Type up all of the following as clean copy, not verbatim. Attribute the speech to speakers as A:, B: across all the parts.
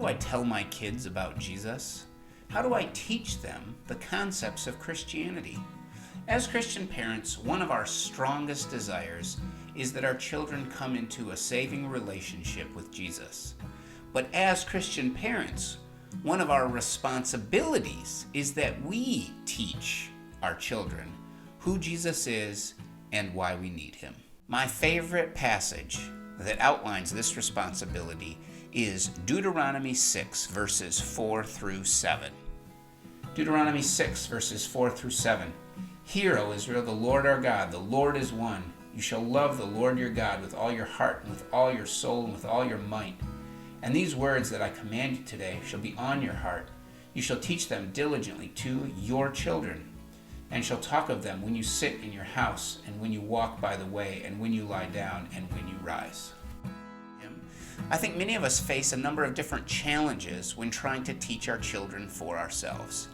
A: do I tell my kids about Jesus? How do I teach them the concepts of Christianity? As Christian parents, one of our strongest desires is that our children come into a saving relationship with Jesus. But as Christian parents, one of our responsibilities is that we teach our children who Jesus is and why we need him. My favorite passage that outlines this responsibility is Deuteronomy 6, verses 4 through 7. Deuteronomy 6, verses 4 through 7. Hear, O Israel, the Lord our God, the Lord is one. You shall love the Lord your God with all your heart, and with all your soul, and with all your might. And these words that I command you today shall be on your heart. You shall teach them diligently to your children, and shall talk of them when you sit in your house, and when you walk by the way, and when you lie down, and when you rise. I think many of us face a number of different challenges when trying to teach our children for ourselves.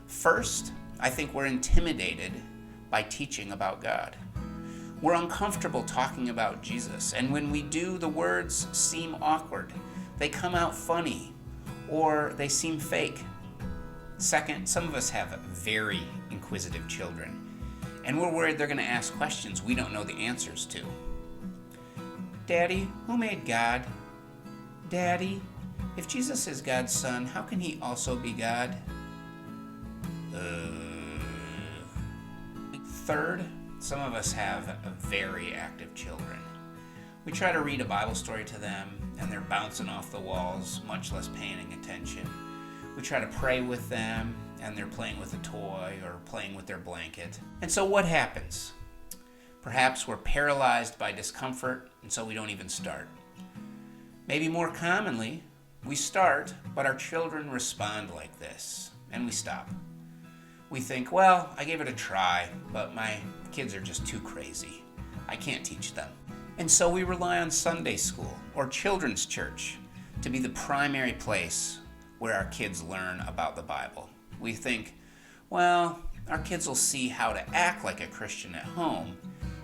A: First, I think we're intimidated by teaching about God. We're uncomfortable talking about Jesus, and when we do, the words seem awkward. They come out funny, or they seem fake. Second, some of us have very inquisitive children, and we're worried they're going to ask questions we don't know the answers to. Daddy, who made God? Daddy, if Jesus is God's son, how can he also be God? Third, some of us have very active children. We try to read a Bible story to them, and they're bouncing off the walls, much less paying attention. We try to pray with them, and they're playing with a toy or playing with their blanket. And so what happens? Perhaps we're paralyzed by discomfort, and so we don't even start. Maybe more commonly, we start, but our children respond like this, and we stop. We think, well, I gave it a try, but my kids are just too crazy. I can't teach them. And so we rely on Sunday school or children's church to be the primary place where our kids learn about the Bible. We think, well, our kids will see how to act like a Christian at home,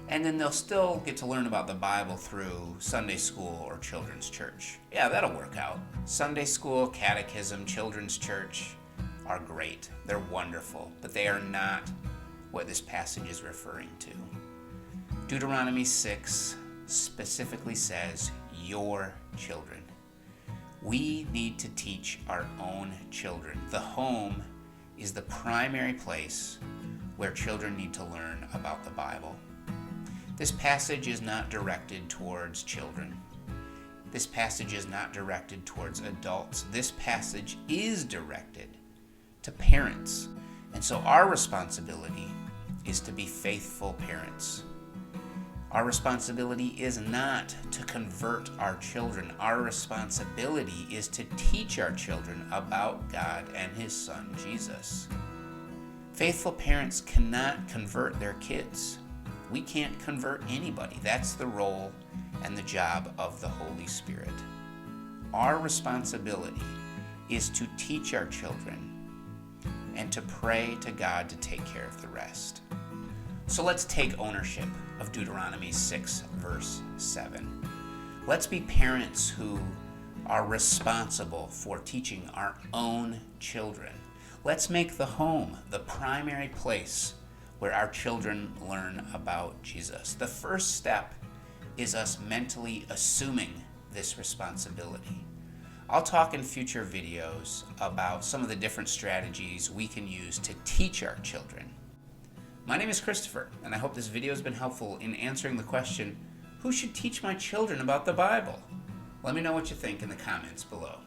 A: and then they'll still get to learn about the Bible through Sunday school or children's church. Yeah, that'll work out. Sunday school, catechism, children's church are great. They're wonderful, but they are not what this passage is referring to. Deuteronomy 6 specifically says, your children. We need to teach our own children. The home is the primary place where children need to learn about the Bible. This passage is not directed towards children. This passage is not directed towards adults. This passage is directed to parents. And so our responsibility is to be faithful parents. Our responsibility is not to convert our children. Our responsibility is to teach our children about God and his son, Jesus. Faithful parents cannot convert their kids. We can't convert anybody. That's the role and the job of the Holy Spirit. Our responsibility is to teach our children and to pray to God to take care of the rest. So let's take ownership of Deuteronomy 6, verse 7. Let's be parents who are responsible for teaching our own children. Let's make the home the primary place where our children learn about Jesus. The first step is us mentally assuming this responsibility. I'll talk in future videos about some of the different strategies we can use to teach our children. My name is Christopher, and I hope this video has been helpful in answering the question, who should teach my children about the Bible? Let me know what you think in the comments below.